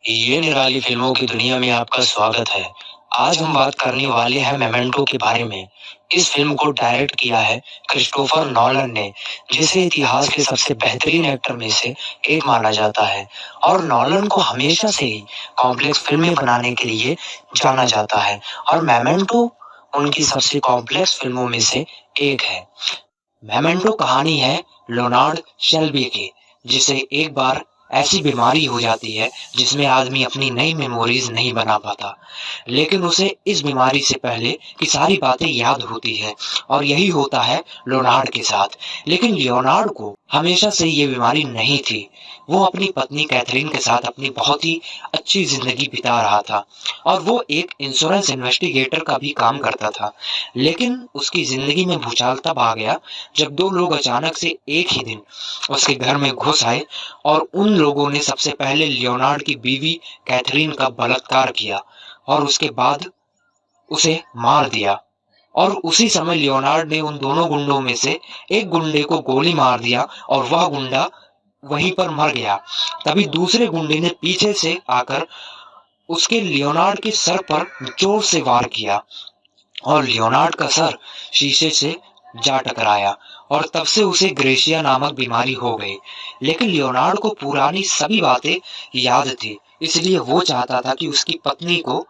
ये निराली फिल्मों की दुनिया में आपका स्वागत है। आज हम बात करने वाले हैं मेमेंटो के बारे में। इस फिल्म को डायरेक्ट किया है क्रिस्टोफर नॉलन ने, जिसे इतिहास के सबसे बेहतरीन एक्टर में से एक माना जाता है और नॉलन को हमेशा से ही कॉम्प्लेक्स फिल्में बनाने के लिए जाना जाता है और मेमेंटो उनकी सबसे कॉम्प्लेक्स फिल्मों में से एक है। मेमेंटो कहानी है लियोनार्ड शेल्बी की, जिसे एक बार ऐसी बीमारी हो जाती है जिसमें आदमी अपनी नई मेमोरीज नहीं बना पाता, लेकिन उसे इस बीमारी से पहले की सारी बातें याद होती है और यही होता है लियोनार्ड के साथ। लेकिन लियोनार्ड को हमेशा से ये बीमारी नहीं थी। वो अपनी पत्नी कैथरीन के साथ अपनी बहुत ही अच्छी जिंदगी बिता रहा था और वो एक इंश्योरेंस इन्वेस्टिगेटर का भी काम करता था। लेकिन उसकी जिंदगी में भूचाल तब आ गया जब दो लोग अचानक से एक ही दिन उसके घर में घुस आए और उन लोगों ने सबसे पहले लियोनार्ड की बीवी कैथरीन का बलात्कार किया और उसके बाद उसे मार दिया। और उसी समय लियोनार्ड ने उन दोनों गुंडों में से एक गुंडे को गोली मार दिया और वह गुंडा वहीं पर मर गया। तभी दूसरे गुंडे ने पीछे से आकर उसके लियोनार्ड के सर पर जोर से वार किया और लियोनार्ड का सर शीशे से जा टकराया और तब से उसे ग्रेशिया नामक बीमारी हो गई। लेकिन लियोनार्ड को पुरानी सभी बातें याद थी, इसलिए वो चाहता था कि उसकी पत्नी को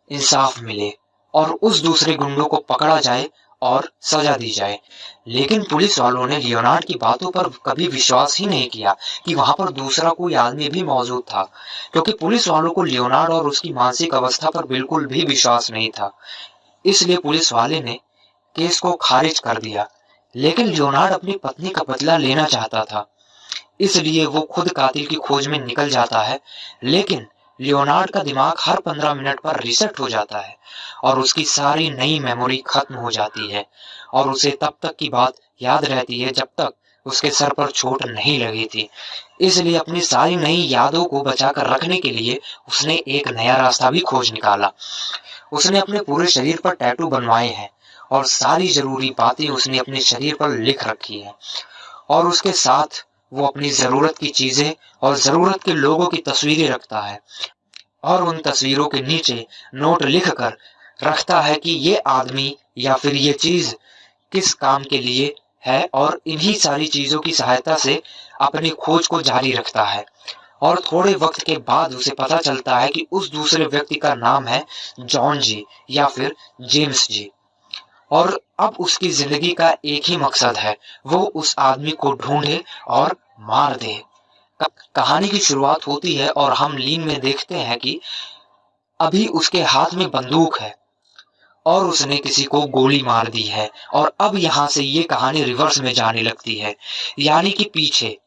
इंसाफ मिले और उस दूसरे गुंडों को पकड़ा जाए और सजा दी जाए। लेकिन पुलिस वालों ने लियोनार्ड की बातों पर कभी विश्वास ही नहीं किया कि वहां पर दूसरा कोई आदमी भी मौजूद था, क्योंकि पुलिस वालों को लियोनार्ड और उसकी मानसिक अवस्था पर बिल्कुल भी विश्वास नहीं था। इसलिए पुलिस वाले ने केस को खारिज कर दिया। लेकिन लियोनार्ड अपनी पत्नी का बदला लेना चाहता था, इसलिए वो खुद कातिल की खोज में निकल जाता है। लेकिन लियोनार्ड का दिमाग हर 15 मिनट पर रीसेट हो जाता है और उसकी सारी नई मेमोरी खत्म हो जाती है और उसे तब तक की बात याद रहती है जब तक उसके सर पर चोट नहीं लगी थी। इसलिए अपनी सारी नई यादों को बचाकर रखने के लिए उसने एक नया रास्ता भी खोज निकाला। उसने अपने पूरे शरीर पर टैटू बनवाए हैं और सारी जरूरी बातें उसने अपने शरीर पर लिख रखी है और उसके साथ वो अपनी जरूरत की चीजें और जरूरत के लोगों की तस्वीरें रखता है और उन तस्वीरों के नीचे नोट लिख कर रखता है कि ये आदमी या फिर ये चीज किस काम के लिए है और इन्हीं सारी चीजों की सहायता से अपनी खोज को जारी रखता है। और थोड़े वक्त के बाद उसे पता चलता है कि उस दूसरे व्यक्ति का नाम है जॉन जी या फिर जेम्स जी और अब उसकी जिंदगी का एक ही मकसद है, वो उस आदमी को ढूंढे और मार दे। कहानी की शुरुआत होती है और हम लीन में देखते हैं कि अभी उसके हाथ में बंदूक है और उसने किसी को गोली मार दी है और अब यहाँ से ये कहानी रिवर्स में जाने लगती है, यानी कि पीछे।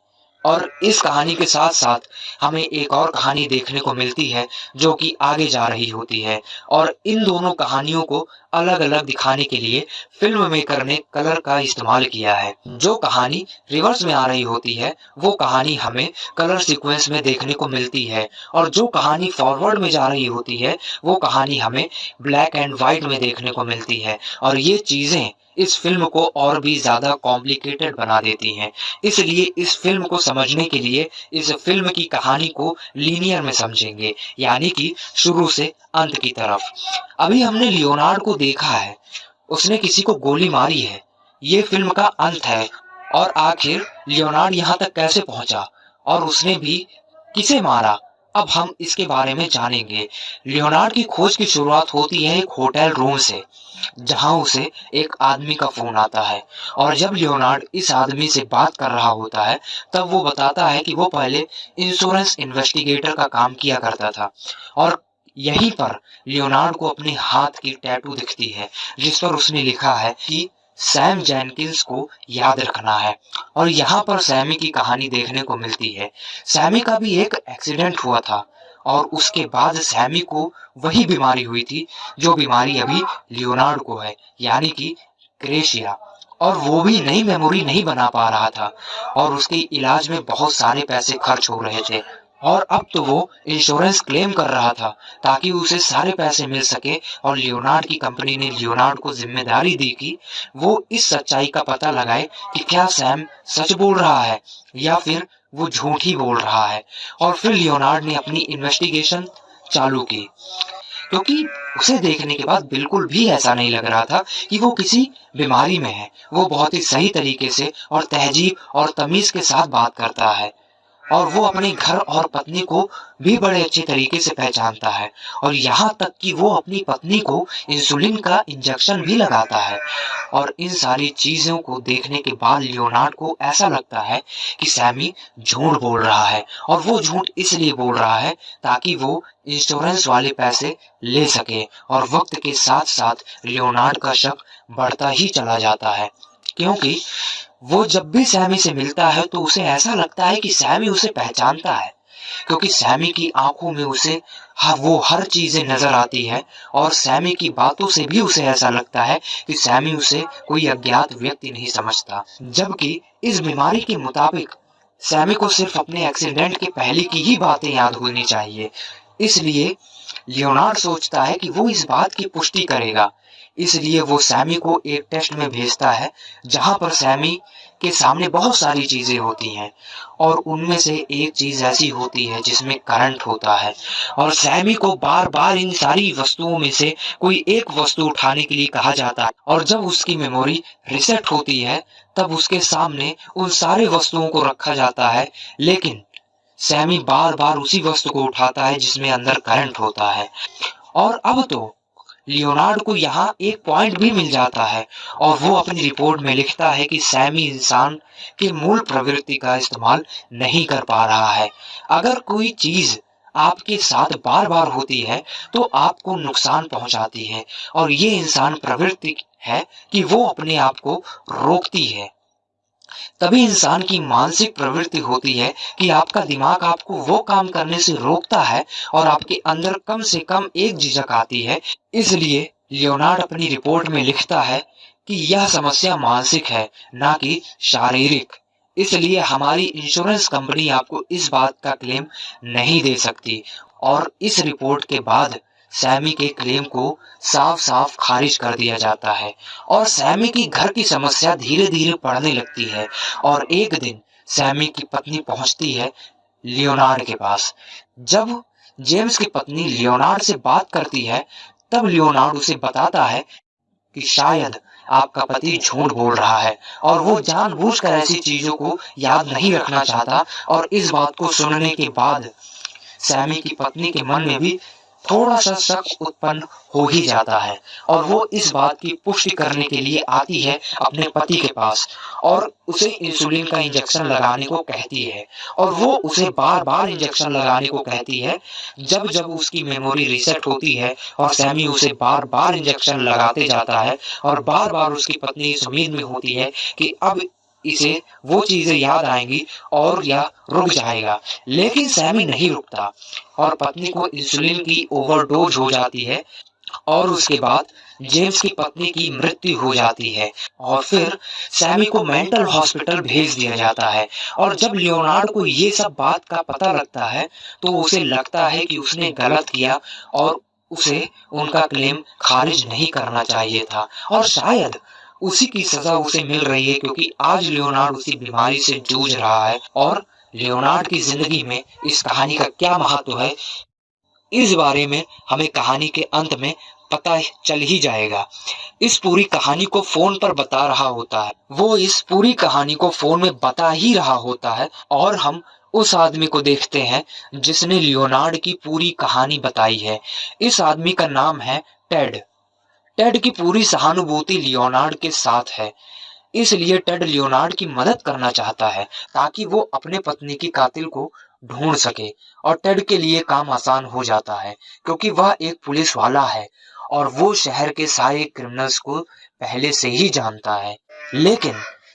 और इस कहानी के साथ साथ हमें एक और कहानी देखने को मिलती है जो कि आगे जा रही होती है और इन दोनों कहानियों को अलग अलग दिखाने के लिए फिल्म मेकर ने कलर का इस्तेमाल किया है। जो कहानी रिवर्स में आ रही होती है वो कहानी हमें कलर सीक्वेंस में देखने को मिलती है और जो कहानी फॉरवर्ड में जा रही होती है वो कहानी हमें ब्लैक एंड व्हाइट में देखने को मिलती है और ये चीजें इस फिल्म को और भी ज्यादा कॉम्प्लिकेटेड बना देती हैं। इसलिए इस फिल्म को समझने के लिए इस फिल्म की कहानी को लीनियर में समझेंगे, यानी कि शुरू से अंत की तरफ। अभी हमने लियोनार्ड को देखा है, उसने किसी को गोली मारी है, ये फिल्म का अंत है। और आखिर लियोनार्ड यहाँ तक कैसे पहुंचा और उसने भी किसे मारा, अब हम इसके बारे में जानेंगे। लियोनार्ड की खोज की शुरुआत होती है एक होटल रूम से, जहां उसे एक आदमी का फोन आता है और जब लियोनार्ड इस आदमी से बात कर रहा होता है तब वो बताता है कि वो पहले इंश्योरेंस इन्वेस्टिगेटर का काम किया करता था और यहीं पर लियोनार्ड को अपने हाथ की टैटू दिखती है जिस पर उसने लिखा है कि सैम जेनकिंस को याद रखना है। और यहाँ पर सैमी की कहानी देखने को मिलती है। सैमी का भी एक एक्सीडेंट हुआ था और उसके बाद सैमी को वही बीमारी हुई थी जो बीमारी अभी लियोनार्ड को है, यानी कि क्रेशिया। और वो भी नई मेमोरी नहीं बना पा रहा था और उसके इलाज में बहुत सारे पैसे खर्च हो रहे थे और अब तो वो इंश्योरेंस क्लेम कर रहा था ताकि उसे सारे पैसे मिल सके। और लियोनार्ड की कंपनी ने लियोनार्ड को जिम्मेदारी दी कि वो इस सच्चाई का पता लगाए कि क्या सैम सच बोल रहा है या फिर वो झूठ ही बोल रहा है। और फिर लियोनार्ड ने अपनी इन्वेस्टिगेशन चालू की, क्योंकि उसे देखने के बाद बिल्कुल भी ऐसा नहीं लग रहा था कि वो किसी बीमारी में है। वो बहुत ही सही तरीके से और तहजीब और तमीज के साथ बात करता है, और वो अपने घर और पत्नी को भी बड़े अच्छे तरीके से पहचानता है, और यहाँ तक कि वो अपनी पत्नी को इंसुलिन का इंजेक्शन भी लगाता है। और इन सारी चीजों को देखने के बाद लियोनार्ड को ऐसा लगता है कि सैमी झूठ बोल रहा है, और वो झूठ इसलिए बोल रहा है ताकि वो इंश्योरेंस वाले पैसे ले सके। और वक्त के साथ साथ लियोनार्ड का शक बढ़ता ही चला जाता है, क्योंकि वो जब भी सैमी से मिलता है तो उसे ऐसा लगता है कि सैमी उसे पहचानता है, क्योंकि सैमी की आंखों में उसे वो हर चीजें नजर आती है, और सैमी की बातों से भी उसे ऐसा लगता है कि सैमी उसे कोई अज्ञात व्यक्ति नहीं समझता। जबकि इस बीमारी के मुताबिक सैमी को सिर्फ अपने एक्सीडेंट के पहले की ही बातें याद होनी चाहिए। इसलिए लियोनार्ड सोचता है कि वो इस बात की पुष्टि करेगा। इसलिए वो सैमी को एक टेस्ट में भेजता है, जहां पर सैमी के सामने बहुत सारी चीजें होती हैं, और उनमें से एक चीज ऐसी होती है जिसमें करंट होता है। और सैमी को बार बार इन सारी वस्तुओं में से कोई एक वस्तु उठाने के लिए कहा जाता है, और जब उसकी मेमोरी रिसेट होती है तब उसके सामने उन सारे वस्तुओं को रखा जाता है, लेकिन सैमी बार बार उसी वस्तु को उठाता है जिसमें अंदर करंट होता है। और अब तो लियोनार्ड को यहाँ एक पॉइंट भी मिल जाता है, और वो अपनी रिपोर्ट में लिखता है कि सैमी इंसान के मूल प्रवृत्ति का इस्तेमाल नहीं कर पा रहा है। अगर कोई चीज आपके साथ बार बार होती है तो आपको नुकसान पहुंचाती है, और ये इंसान प्रवृत्ति है कि वो अपने आप को रोकती है। तभी इंसान की मानसिक प्रवृत्ति होती है कि आपका दिमाग आपको वो काम करने से रोकता है, और आपके अंदर कम से कम एक झिझक आती है। इसलिए लियोनार्ड अपनी रिपोर्ट में लिखता है कि यह समस्या मानसिक है, ना कि शारीरिक। इसलिए हमारी इंश्योरेंस कंपनी आपको इस बात का क्लेम नहीं दे सकती। और इस रिपोर्ट के बाद सैमी के क्लेम को साफ साफ खारिज कर दिया जाता है, और सैमी की घर की समस्या धीरे धीरे बढ़ने लगती है। और एक दिन सैमी की पत्नी पहुंचती है लियोनार्ड के पास। जब जेम्स की पत्नी लियोनार्ड से बात करती है, तब लियोनार्ड उसे बताता है कि शायद आपका पति झूठ बोल रहा है, और वो जानबूझकर ऐसी चीजों को याद नहीं रखना चाहता। और इस बात को सुनने के बाद सैमी की पत्नी के मन में भी थोड़ा सा शक उत्पन्न हो ही जाता है, और वो इस बात की पुष्टि करने के लिए आती है अपने पति के पास, और उसे इंसुलिन का इंजेक्शन लगाने को कहती है। और वो उसे बार बार इंजेक्शन लगाने को कहती है। जब जब उसकी मेमोरी रीसेट होती है और सैमी उसे बार बार इंजेक्शन लगाते जाता है, और बार बार उसकी पत्नी इस उम्मीद में होती है कि अब इसे वो चीजें याद आएंगी और यह रुक जाएगा, लेकिन सैमी नहीं रुकता, और पत्नी को इंसुलिन की ओवरडोज हो जाती है, और उसके बाद जेम्स की पत्नी की मृत्यु हो जाती है। और फिर सैमी को मेंटल हॉस्पिटल भेज दिया जाता है। और जब लियोनार्ड को ये सब बात का पता लगता है तो उसे लगता है कि उसने गलत किया, और उसे उनका क्लेम खारिज नहीं करना चाहिए था, और शायद उसी की सजा उसे मिल रही है, क्योंकि आज लियोनार्ड उसी बीमारी से जूझ रहा है। और लियोनार्ड की जिंदगी में इस कहानी का क्या महत्व है, इस बारे में हमें कहानी के अंत में पता चल ही जाएगा। इस पूरी कहानी को फोन पर बता रहा होता है, वो इस पूरी कहानी को फोन में बता ही रहा होता है, और हम उस आदमी को देखते हैं जिसने लियोनार्ड की पूरी कहानी बताई है। इस आदमी का नाम है टेड। टेड की पूरी सहानुभूति लियोनार्ड के साथ है, इसलिए टेड लियोनार्ड की मदद करना चाहता है ताकि वो अपने पत्नी की कातिल को ढूंढ सके। और टेड के लिए काम आसान हो जाता है, क्योंकि वह एक पुलिस वाला है, और वो शहर के सारे क्रिमिनल्स को पहले से ही जानता है। लेकिन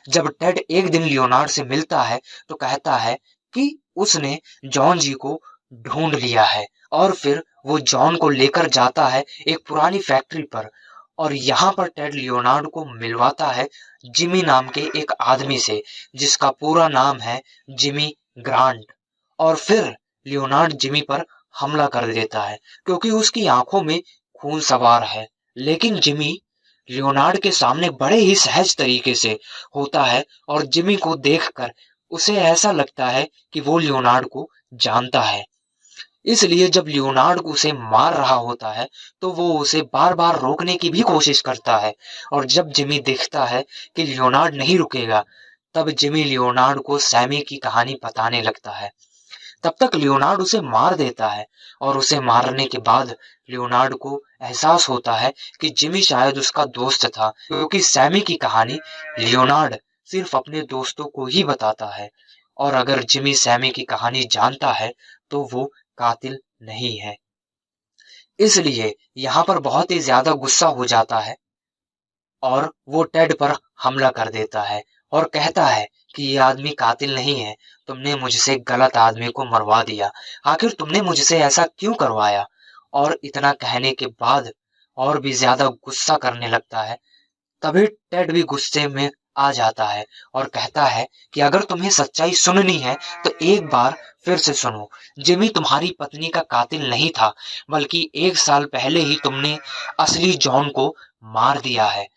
जब टेड एक दिन लियोनार्ड से मिलता है तो कहता है कि उसने जॉन जी को ढूंढ लिया है, और फिर वो जॉन को लेकर जाता है एक पुरानी फैक्ट्री पर, और यहाँ पर टेड लियोनार्ड को मिलवाता है जिमी नाम के एक आदमी से, जिसका पूरा नाम है जिमी ग्रांट। और फिर लियोनार्ड जिमी पर हमला कर देता है, क्योंकि उसकी आंखों में खून सवार है। लेकिन जिमी लियोनार्ड के सामने बड़े ही सहज तरीके से होता है, और जिमी को देखकर उसे ऐसा लगता है कि वो लियोनार्ड को जानता है। इसलिए जब लियोनार्ड उसे मार रहा होता है, तो वो उसे बार-बार रोकने की भी कोशिश करता है और जब जिमी देखता है कि लियोनार्ड नहीं रुकेगा, तब जिमी लियोनार्ड को सैमी की कहानी बताने लगता है। तब तक लियोनार्ड उसे मार देता है और उसे मारने के बाद लियोनार्ड को एहसास होता है कि जिमी शायद उसका दोस्त था, क्योंकि सैमी की कहानी लियोनार्ड सिर्फ अपने दोस्तों को ही बताता है और अगर जिमी सैमी की कहानी जानता है तो वो कातिल नहीं है। इसलिए यहाँ पर बहुत ही ज्यादा गुस्सा हो जाता है और वो टेड पर हमला कर देता है और कहता है कि ये आदमी कातिल नहीं है, तुमने मुझसे गलत आदमी को मरवा दिया, आखिर तुमने मुझसे ऐसा क्यों करवाया। और इतना कहने के बाद और भी ज्यादा गुस्सा करने लगता है। तभी टेड भी गुस्से में आ जाता है और कहता है कि अगर तुम्हें सच्चाई सुननी है तो एक बार फिर से सुनो, जिमी तुम्हारी पत्नी का कातिल नहीं था, बल्कि 1 साल पहले ही तुमने असली जॉन को मार दिया है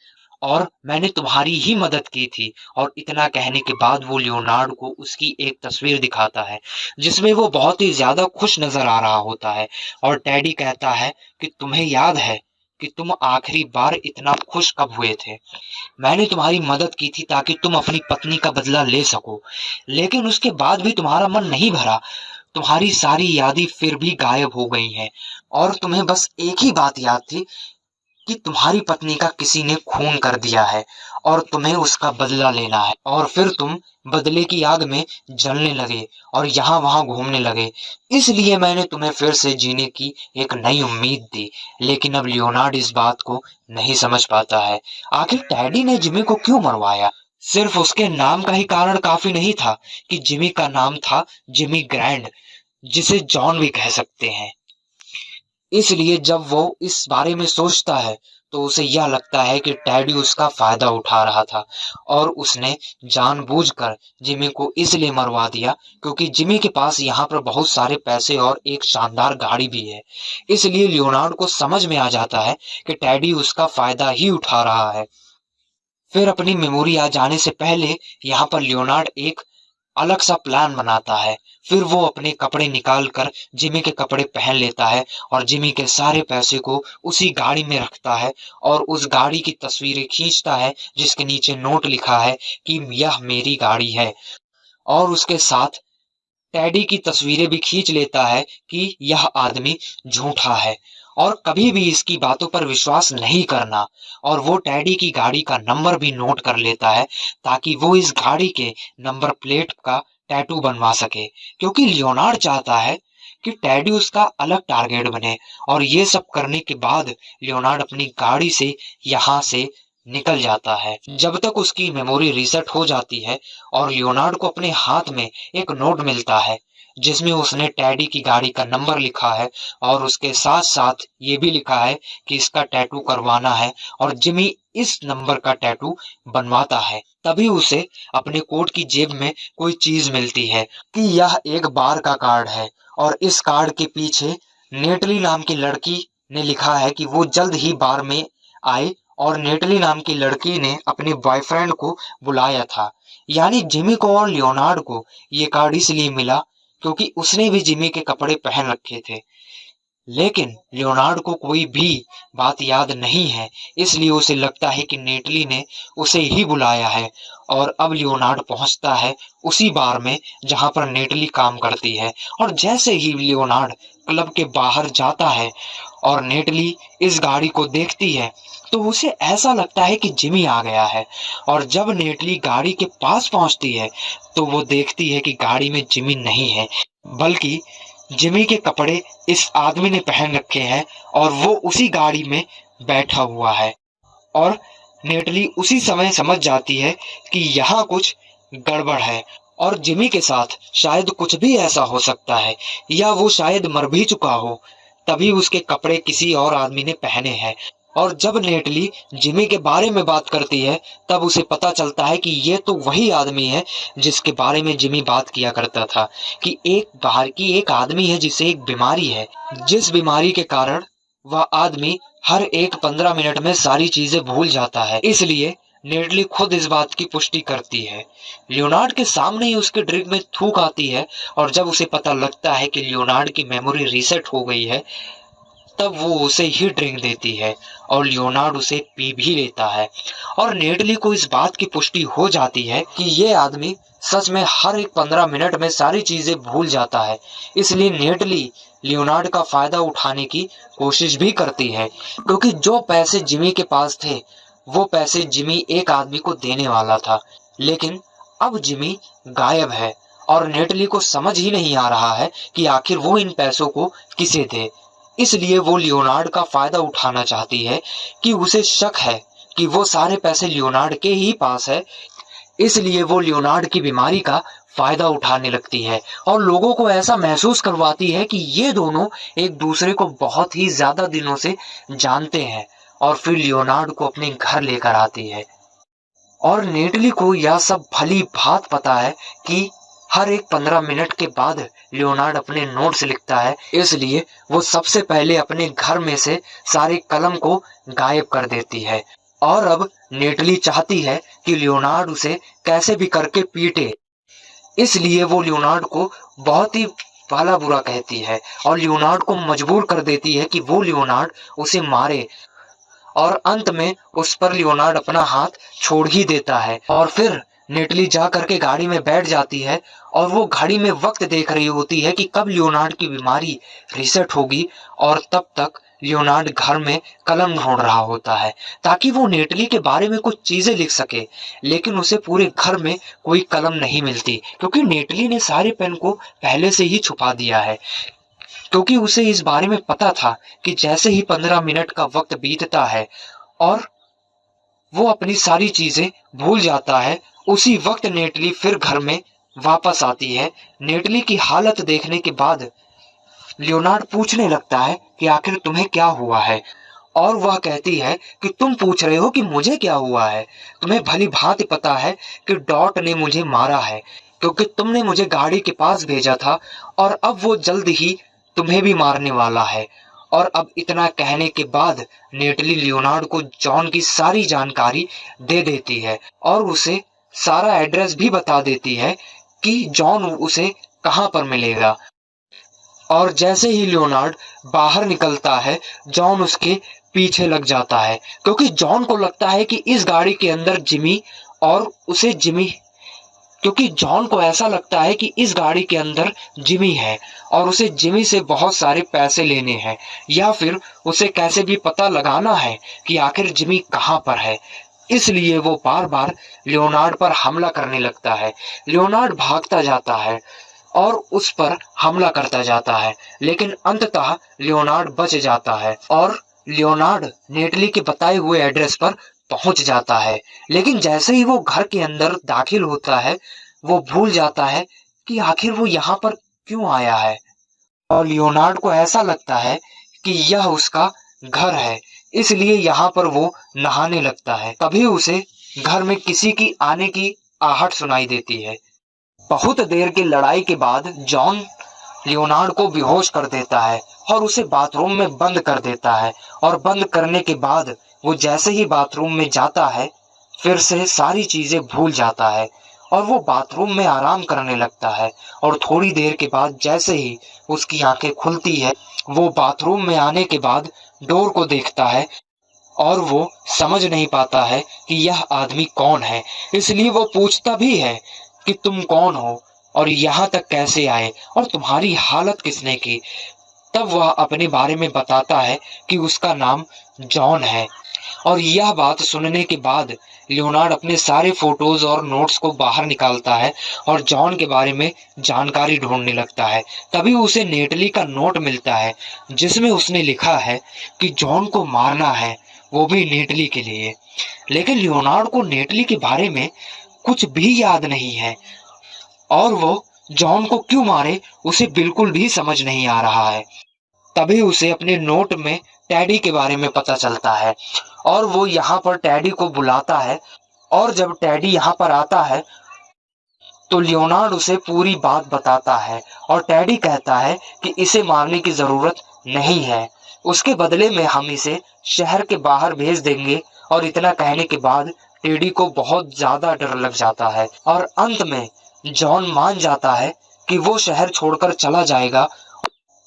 और मैंने तुम्हारी ही मदद की थी। और इतना कहने के बाद वो लियोनार्ड को उसकी एक तस्वीर दिखाता है जिसमें वो बहुत ही ज्यादा खुश नजर आ रहा होता है और टेडी कहता है कि तुम्हें याद है कि तुम आखिरी बार इतना खुश कब हुए थे। मैंने तुम्हारी मदद की थी ताकि तुम अपनी पत्नी का बदला ले सको, लेकिन उसके बाद भी तुम्हारा मन नहीं भरा, तुम्हारी सारी यादें फिर भी गायब हो गई हैं और तुम्हें बस एक ही बात याद थी कि तुम्हारी पत्नी का किसी ने खून कर दिया है और तुम्हें उसका बदला लेना है। और फिर तुम बदले की आग में जलने लगे और यहाँ वहां घूमने लगे। इसलिए मैंने तुम्हें फिर से जीने की एक नई उम्मीद दी। लेकिन अब लियोनार्ड इस बात को नहीं समझ पाता है। आखिर टैडी ने जिमी को क्यों मरवाया? सिर्फ उसके नाम का ही कारण काफी नहीं था कि जिमी का नाम था जिमी ग्रैंड, जिसे जॉन भी कह सकते हैं। इसलिए जब वो इस बारे में सोचता है तो उसे यह लगता है कि टैडी उसका फायदा उठा रहा था और उसने जानबूझकर जिमी को इसलिए मरवा दिया क्योंकि जिमी के पास यहाँ पर बहुत सारे पैसे और एक शानदार गाड़ी भी है। इसलिए लियोनार्ड को समझ में आ जाता है कि टैडी उसका फायदा ही उठा रहा है। फिर अपनी मेमोरी आ जाने से पहले यहाँ पर लियोनार्ड एक अलग सा प्लान बनाता है। फिर वो अपने कपड़े निकाल कर जिमी के कपड़े पहन लेता है और जिमी के सारे पैसे को उसी गाड़ी में रखता है और उस गाड़ी की तस्वीरें खींचता है जिसके नीचे नोट लिखा है कि यह मेरी गाड़ी है। और उसके साथ टैडी की तस्वीरें भी खींच लेता है कि यह आदमी झूठा है और कभी भी इसकी बातों पर विश्वास नहीं करना। और वो टैडी की गाड़ी का नंबर भी नोट कर लेता है ताकि वो इस गाड़ी के नंबर प्लेट का टैटू बनवा सके, क्योंकि लियोनार्ड चाहता है कि टैडी उसका अलग टारगेट बने। और ये सब करने के बाद लियोनार्ड अपनी गाड़ी से यहाँ से निकल जाता है जब तक उसकी मेमोरी रीसेट हो जाती है और लियोनार्ड को अपने हाथ में एक नोट मिलता है जिसमें उसने टैडी की गाड़ी का नंबर लिखा है और उसके साथ साथ ये भी लिखा है कि इसका टैटू करवाना है और जिमी इस नंबर का टैटू बनवाता है। तभी उसे अपने कोट की जेब में कोई चीज मिलती है कि यह एक बार का कार्ड है और इस कार्ड के पीछे नेटली नाम की लड़की ने लिखा है कि वो जल्द ही बार में आए और नेटली नाम की लड़की ने अपने बॉयफ्रेंड को बुलाया था। यानी जिमी को और लियोनार्ड को ये कार्ड इसलिए मिला क्योंकि उसने भी जिमी के कपड़े पहन रखे थे। लेकिन लियोनार्ड को कोई भी बात याद नहीं है, इसलिए उसे लगता है कि नेटली ने उसे ही बुलाया है। और अब लियोनार्ड पहुंचता है उसी बार में जहां पर नेटली काम करती है और जैसे ही लियोनार्ड क्लब के बाहर जाता है और नेटली इस गाड़ी को देखती है तो उसे ऐसा लगता है कि जिमी आ गया है। और जब नेटली गाड़ी के पास पहुंचती है तो वो देखती है कि गाड़ी में जिमी नहीं है, बल्कि जिमी के कपड़े इस आदमी ने पहन रखे हैं और वो उसी गाड़ी में बैठा हुआ है। और नेटली उसी समय समझ जाती है कि यहाँ कुछ गड़बड़ है और जिमी के साथ शायद कुछ भी ऐसा हो सकता है या वो शायद मर भी चुका हो, तभी उसके कपड़े किसी और आदमी ने पहने हैं। और जब नेटली जिमी के बारे में बात करती है तब उसे पता चलता है कि ये तो वही आदमी है जिसके बारे में जिमी बात किया करता था कि एक बाहर की एक आदमी है जिसे एक बीमारी है, जिस बीमारी के कारण वह आदमी हर एक 15 मिनट में सारी चीजें भूल जाता है। इसलिए नेटली खुद इस बात की पुष्टि करती है। लियोनार्ड के सामने ही उसके ड्रिंक में थूक आती है और जब उसे पता लगता है कि लियोनार्ड की मेमोरी रीसेट हो गई है, तब वो उसे ही ड्रिंक देती है और लियोनार्ड उसे पी भी लेता है। और नेटली को इस बात की पुष्टि हो जाती है कि ये आदमी सच में हर एक 15 मिनट में सारी चीजें भूल जाता है। इसलिए नेटली लियोनार्ड का फायदा उठाने की कोशिश भी करती है, क्योंकि जो पैसे जिमी के पास थे वो पैसे जिमी एक आदमी को देने वाला था, लेकिन अब जिमी गायब है और नेटली को समझ ही नहीं आ रहा है कि आखिर वो इन पैसों को किसे दे। इसलिए वो लियोनार्ड का फायदा उठाना चाहती है कि उसे शक है कि वो सारे पैसे लियोनार्ड के ही पास है। इसलिए वो लियोनार्ड की बीमारी का फायदा उठाने लगती है और लोगों को ऐसा महसूस करवाती है कि ये दोनों एक दूसरे को बहुत ही ज्यादा दिनों से जानते हैं और फिर लियोनार्ड को अपने घर लेकर आती है। और नेटली को यह सब भली भांति पता है कि हर एक 15 मिनट के बाद लियोनार्ड अपने नोट्स लिखता है, इसलिए वो सबसे पहले अपने घर में से सारे कलम को गायब कर देती है। और अब नेटली चाहती है कि लियोनार्ड उसे कैसे भी करके पीटे, इसलिए वो लियोनार्ड को बहुत ही भला बुरा कहती है और लियोनार्ड को मजबूर कर देती है कि वो लियोनार्ड उसे मारे। और अंत में उस पर लियोनार्ड अपना हाथ छोड़ ही देता है और फिर नेटली जा करके गाड़ी में बैठ जाती है और वो घड़ी में वक्त देख रही होती है कि कब लियोनार्ड की बीमारी रीसेट होगी। और तब तक लियोनार्ड घर में कलम ढूंढ रहा होता है ताकि वो नेटली के बारे में कुछ चीजें लिख सके, लेकिन उसे पूरे घर में कोई कलम नहीं मिलती क्योंकि नेटली ने सारे पेन को पहले से ही छुपा दिया है। क्योंकि उसे इस बारे में पता था कि जैसे ही 15 मिनट का वक्त बीतता है और वो अपनी सारी चीजें भूल जाता है, उसी वक्त नेटली फिर घर में वापस आती है। नेटली की हालत देखने के बाद लियोनार्ड पूछने लगता है कि आखिर तुम्हें क्या हुआ है, और वह कहती है कि तुम पूछ रहे हो कि मुझे क्या हुआ है। तुम्हें भली भांति पता है कि डॉट ने मुझे मारा है क्योंकि तुमने मुझे गाड़ी के पास भेजा था और अब वो जल्द ही तुम्हें भी मारने वाला है। और अब इतना कहने के बाद नेटली लियोनार्ड को जॉन की सारी जानकारी दे देती है और उसे सारा एड्रेस भी बता देती है कि जॉन उसे कहां पर मिलेगा। और जैसे ही लियोनार्ड बाहर निकलता है, जॉन उसके पीछे लग जाता है क्योंकि जॉन को लगता है कि इस गाड़ी के अंदर जिमी और उसे जिमी क्योंकि जॉन को ऐसा लगता है कि इस गाड़ी के अंदर जिमी है और उसे जिमी से बहुत सारे पैसे लेने हैं या फिर उसे कैसे भी पता लगाना है कि आखिर जिमी कहां पर है। इसलिए वो बार बार लियोनार्ड पर हमला करने लगता है। लियोनार्ड भागता जाता है और उस पर हमला करता जाता है, लेकिन अंततः लियोनार्ड बच जाता है और लियोनार्ड नेटली के बताए हुए एड्रेस पर पहुंच जाता है। लेकिन जैसे ही वो घर के अंदर दाखिल होता है, वो भूल जाता है कि आखिर वो यहाँ पर क्यों आया है और लियोनार्ड को ऐसा लगता है कि यह उसका घर है, इसलिए यहाँ पर वो नहाने लगता है। तभी उसे घर में किसी की आने की आहट सुनाई देती है। बहुत देर की लड़ाई के बाद जॉन लियोनार्ड को बेहोश कर देता है और उसे बाथरूम में बंद कर देता है। और बंद करने के बाद वो जैसे ही बाथरूम में जाता है, फिर से सारी चीजें भूल जाता है और वो बाथरूम में आराम करने लगता है। और थोड़ी देर के बाद जैसे ही उसकी आंखें खुलती है, वो बाथरूम में आने के बाद डोर को देखता है और वो समझ नहीं पाता है कि यह आदमी कौन है। इसलिए वो पूछता भी है कि तुम कौन हो और यहाँ तक कैसे आए और तुम्हारी हालत किसने की। तब वह अपने बारे में बताता है कि उसका नाम जॉन है। और यह बात सुनने के बाद लियोनार्ड अपने सारे फोटोज और नोट्स को बाहर निकालता है और जॉन के बारे में जानकारी ढूंढने लगता है। तभी उसे नेटली का नोट मिलता है जिसमें उसने लिखा है कि जॉन को मारना है, वो भी नेटली के लिए। लेकिन लियोनार्ड को नेटली के बारे में कुछ भी याद नहीं है और वो जॉन को क्यों मारे उसे बिल्कुल भी समझ नहीं आ रहा है। तभी उसे अपने नोट में टैडी के बारे में पता चलता है और वो यहाँ पर टैडी को बुलाता है। और जब टैडी यहाँ पर आता है तो लियोनार्ड उसे पूरी बात बताता है और टैडी कहता है कि इसे मारने की जरूरत नहीं है, उसके बदले में हम इसे शहर के बाहर भेज देंगे। और इतना कहने के बाद टेडी को बहुत ज्यादा डर लग जाता है और अंत में जॉन मान जाता है कि वो शहर छोड़कर चला जाएगा।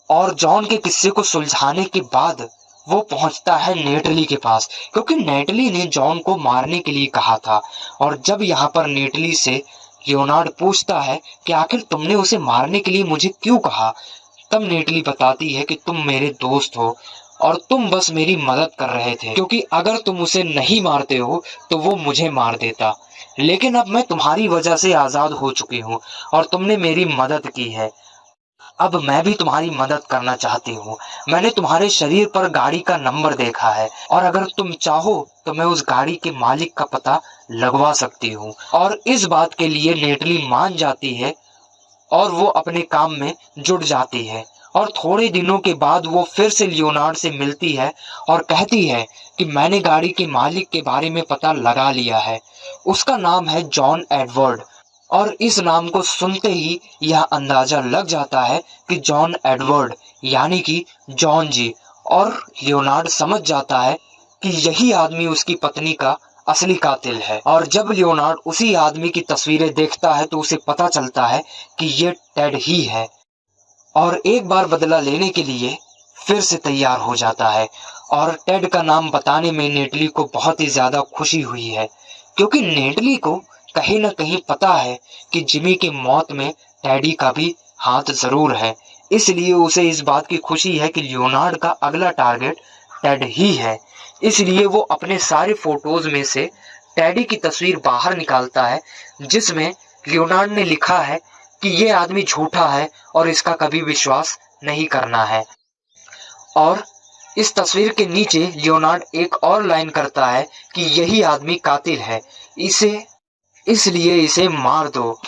और जॉन के किस्से को सुलझाने के बाद वो पहुंचता है नेटली के पास, क्योंकि नेटली ने जॉन को मारने के लिए कहा था। और जब यहाँ पर नेटली से लियोनार्ड पूछता है कि आखिर तुमने उसे मारने के लिए मुझे क्यों कहा, तब नेटली बताती है कि तुम मेरे दोस्त हो और तुम बस मेरी मदद कर रहे थे, क्योंकि अगर तुम उसे नहीं मारते हो तो वो मुझे मार देता। लेकिन अब मैं तुम्हारी वजह से आजाद हो चुकी हूँ और तुमने मेरी मदद की है। अब मैं भी तुम्हारी मदद करना चाहती हूँ। मैंने तुम्हारे शरीर पर गाड़ी का नंबर देखा है और अगर तुम चाहो तो मैं उस गाड़ी के मालिक का पता लगवा सकती हूँ। और इस बात के लिए नेटली मान जाती है और वो अपने काम में जुट जाती है। और थोड़े दिनों के बाद वो फिर से लियोनार्ड से मिलती है और कहती है कि मैंने गाड़ी के मालिक के बारे में पता लगा लिया है। उसका नाम है जॉन एडवर्ड। और इस नाम को सुनते ही यह अंदाजा लग जाता है कि जॉन एडवर्ड यानी कि जॉन जी। और लियोनार्ड समझ जाता है कि यही आदमी उसकी पत्नी का असली कातिल है। और जब लियोनार्ड उसी आदमी की तस्वीरें देखता है तो उसे पता चलता है कि ये टेड ही है और एक बार बदला लेने के लिए फिर से तैयार हो जाता है। और टेड का नाम बताने में नेटली को बहुत ही ज्यादा खुशी हुई है, क्योंकि नेटली को कहीं ना कहीं पता है कि जिमी की मौत में टेडी का भी हाथ जरूर है। इसलिए उसे इस बात की खुशी है कि लियोनार्ड का अगला टारगेट टेड ही है। इसलिए वो अपने सारे फोटोज में से टेडी की तस्वीर बाहर निकालता है, जिसमें लियोनार्ड ने लिखा है कि ये आदमी झूठा है और इसका कभी विश्वास नहीं करना है। और इस तस्वीर के नीचे लियोनार्ड एक और लाइन करता है कि यही आदमी कातिल है, इसलिए इसे मार दो।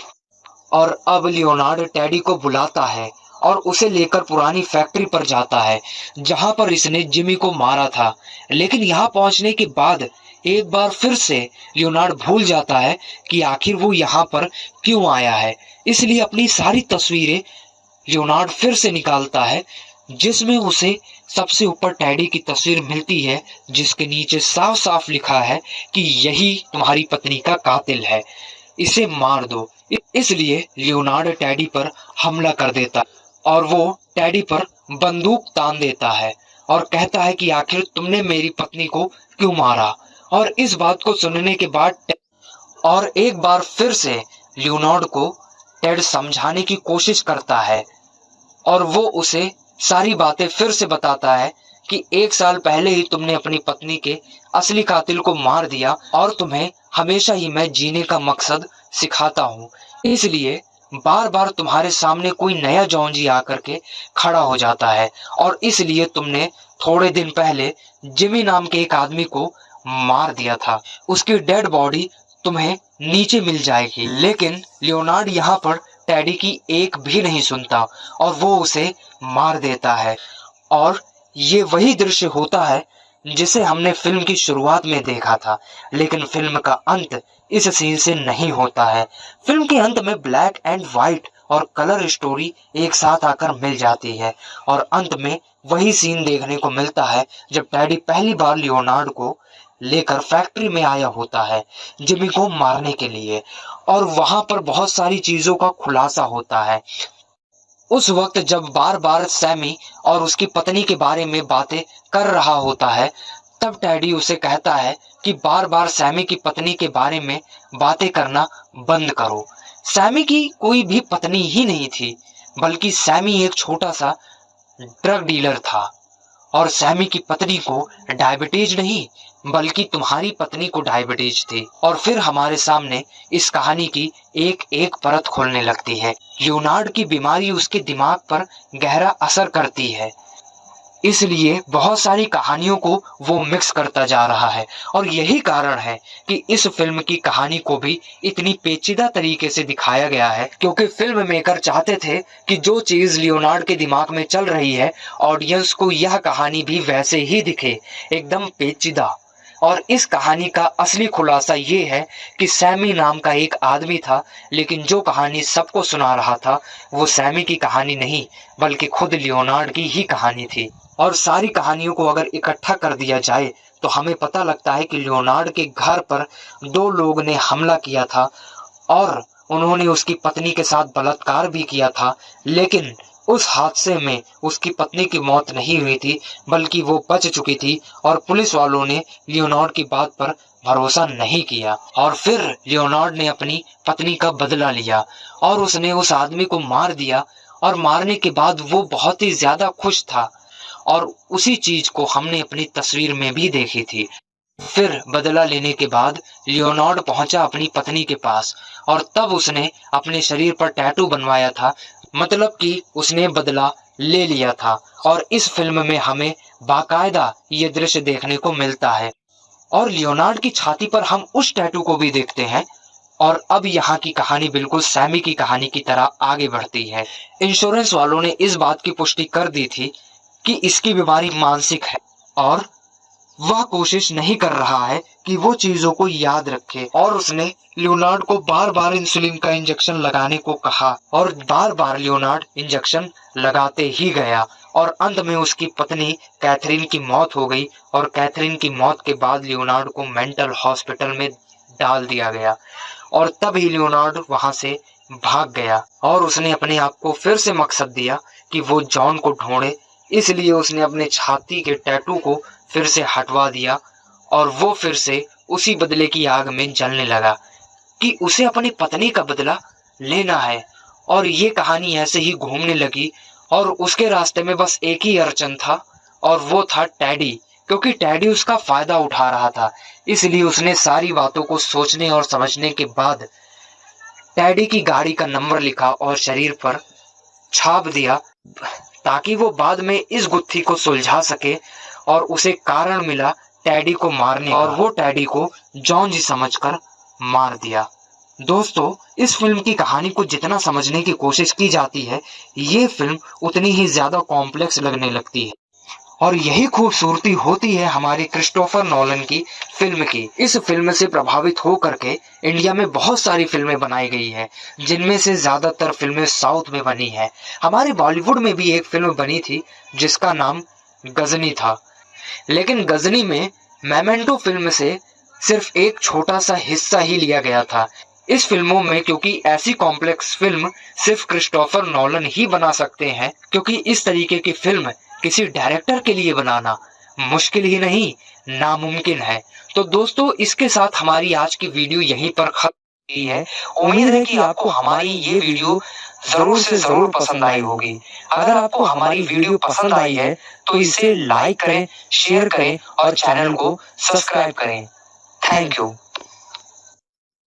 और अब लियोनार्ड टेडी को बुलाता है और उसे लेकर पुरानी फैक्ट्री पर जाता है जहां पर इसने जिमी को मारा था। लेकिन यहाँ पहुंचने के बाद एक बार फिर से लियोनार्ड भूल जाता है कि आखिर वो यहाँ पर क्यों आया है। इसलिए अपनी सारी तस्वीरें लियोनार्ड फिर से निकालता है, जिसमें उसे सबसे ऊपर टेडी की तस्वीर मिलती है, जिसके नीचे साफ साफ लिखा है कि यही तुम्हारी पत्नी का कातिल है, इसे मार दो। इसलिए लियोनार्ड टेडी पर हमला कर देता और वो टेडी पर बंदूक तान देता है और कहता है कि आखिर तुमने मेरी पत्नी को क्यों मारा। और इस बात को सुनने के बाद और एक बार फिर से लियोनार्ड को टेड समझाने की कोशिश करता है और वो उसे सारी बातें फिर से बताता है कि 1 साल पहले ही तुमने अपनी पत्नी के असली कातिल को मार दिया और तुम्हें हमेशा ही मैं जीने का मकसद सिखाता हूँ, इसलिए बार बार तुम्हारे सामने कोई नया जॉन जी आकर के खड़ा हो जाता है। और इसलिए तुमने थोड़े दिन पहले जिमी नाम के एक आदमी को मार दिया था, उसकी डेड बॉडी तुम्हें नीचे मिल जाएगी। लेकिन लियोनार्ड यहाँ पर टेडी की एक भी नहीं सुनता और वो उसे मार देता है। और ये वही दृश्य होता है जिसे हमने फिल्म की शुरुआत में देखा था, लेकिन फिल्म का अंत इस सीन से नहीं होता है। फिल्म के अंत में ब्लैक एंड व्हाइट और कलर स्टोरी एक साथ आकर मिल जाती है और अंत में वही सीन देखने को मिलता है जब टेडी पहली बार लियोनार्ड को लेकर फैक्ट्री में आया होता है जिमी को मारने के लिए, और वहां पर बहुत सारी चीजों का खुलासा होता है। उस वक्त जब बार बार सैमी और उसकी पत्नी के बारे में बातें कर रहा होता है, तब टेडी उसे कहता है कि बार बार सैमी की पत्नी के बारे में बातें करना बंद करो। सैमी की कोई भी पत्नी ही नहीं थी, बल्कि सैमी एक छोटा सा ड्रग डीलर था और सैमी की पत्नी को डायबिटीज नहीं बल्कि तुम्हारी पत्नी को डायबिटीज थी। और फिर हमारे सामने इस कहानी की एक एक परत खोलने लगती है। लियोनार्ड की बीमारी उसके दिमाग पर गहरा असर करती है, इसलिए बहुत सारी कहानियों को वो मिक्स करता जा रहा है। और यही कारण है कि इस फिल्म की कहानी को भी इतनी पेचीदा तरीके से दिखाया गया है, क्योंकि फिल्म मेकर चाहते थे कि जो चीज लियोनार्ड के दिमाग में चल रही है ऑडियंस को यह कहानी भी वैसे ही दिखे, एकदम पेचीदा। और इस कहानी का असली खुलासा ये है कि सैमी नाम का एक आदमी था, लेकिन जो कहानी सबको सुना रहा था वो सैमी की कहानी नहीं बल्कि खुद लियोनार्ड की ही कहानी थी। और सारी कहानियों को अगर इकट्ठा कर दिया जाए तो हमें पता लगता है कि लियोनार्ड के घर पर 2 लोग ने हमला किया था और उन्होंने उसकी पत्नी के साथ बलात्कार भी किया था, लेकिन उस हादसे में उसकी पत्नी की मौत नहीं हुई थी बल्कि वो बच चुकी थी और पुलिस वालों ने लियोनार्ड की बात पर भरोसा नहीं किया। और फिर लियोनार्ड ने अपनी पत्नी का बदला लिया और उसने उस आदमी को मार दिया और मारने के बाद वो बहुत ही ज्यादा खुश था और उसी चीज को हमने अपनी तस्वीर में भी देखी थी। फिर बदला लेने के बाद लियोनार्ड पहुंचा अपनी पत्नी के पास और तब उसने अपने शरीर पर टैटू बनवाया था, मतलब कि उसने बदला ले लिया था। और इस फिल्म में हमें बाकायदा ये दृश्य देखने को मिलता है और लियोनार्ड की छाती पर हम उस टैटू को भी देखते हैं। और अब यहाँ की कहानी बिल्कुल सैमी की कहानी की तरह आगे बढ़ती है। इंश्योरेंस वालों ने इस बात की पुष्टि कर दी थी कि इसकी बीमारी मानसिक है और वह कोशिश नहीं कर रहा है कि वो चीजों को याद रखे। और उसने लियोनार्ड को बार बार इंसुलिन का इंजेक्शन लगाने को कहा और बार बार लियोनार्ड इंजेक्शन लगाते ही गया और अंत में उसकी पत्नी कैथरीन की मौत हो गई और कैथरीन की मौत के बाद लियोनार्ड को मेंटल हॉस्पिटल में डाल दिया गया और तब ही लियोनार्ड वहां से भाग गया और उसने अपने आप को फिर से मकसद दिया कि वो जॉन को ढूंढे। इसलिए उसने अपने छाती के टैटू को फिर से हटवा दिया और वो फिर से उसी बदले की आग में जलने लगा कि उसे अपनी पत्नी का बदला लेना है। और ये कहानी ऐसे ही घूमने लगी और उसके रास्ते में बस एक ही अड़चन था और वो था टैडी, क्योंकि टैडी उसका फायदा उठा रहा था। इसलिए उसने सारी बातों को सोचने और समझने के बाद टैडी की गाड़ी का नंबर लिखा और शरीर पर छाप दिया ताकि वो बाद में इस गुत्थी को सुलझा सके। और उसे कारण मिला टैडी को मारने का और वो टैडी को जॉन जी समझकर मार दिया। दोस्तों, इस फिल्म की कहानी को जितना समझने की कोशिश की जाती है ये फिल्म उतनी ही ज्यादा कॉम्प्लेक्स लगने लगती है और यही खूबसूरती होती है हमारी क्रिस्टोफर नोलन की फिल्म की। इस फिल्म से प्रभावित होकर के इंडिया में बहुत सारी फिल्में बनाई गई है, जिनमें से ज्यादातर फिल्में साउथ में बनी है। हमारे बॉलीवुड में भी एक फिल्म बनी थी जिसका नाम गजनी था, लेकिन गजनी में मेमेंटो फिल्म से सिर्फ एक छोटा सा हिस्सा ही लिया गया था। इस फिल्मों में क्योंकि ऐसी कॉम्प्लेक्स फिल्म सिर्फ क्रिस्टोफर नोलन ही बना सकते हैं, क्योंकि इस तरीके की फिल्म किसी डायरेक्टर के लिए बनाना मुश्किल ही नहीं नामुमकिन है। तो दोस्तों, इसके साथ हमारी आज की वीडियो यहीं पर खत्म हुई है। उम्मीद है कि आपको हमारी ये वीडियो जरूर से जरूर पसंद आई होगी। अगर आपको हमारी वीडियो पसंद आई है तो इसे लाइक करें, शेयर करें और चैनल को सब्सक्राइब करें। Thank you.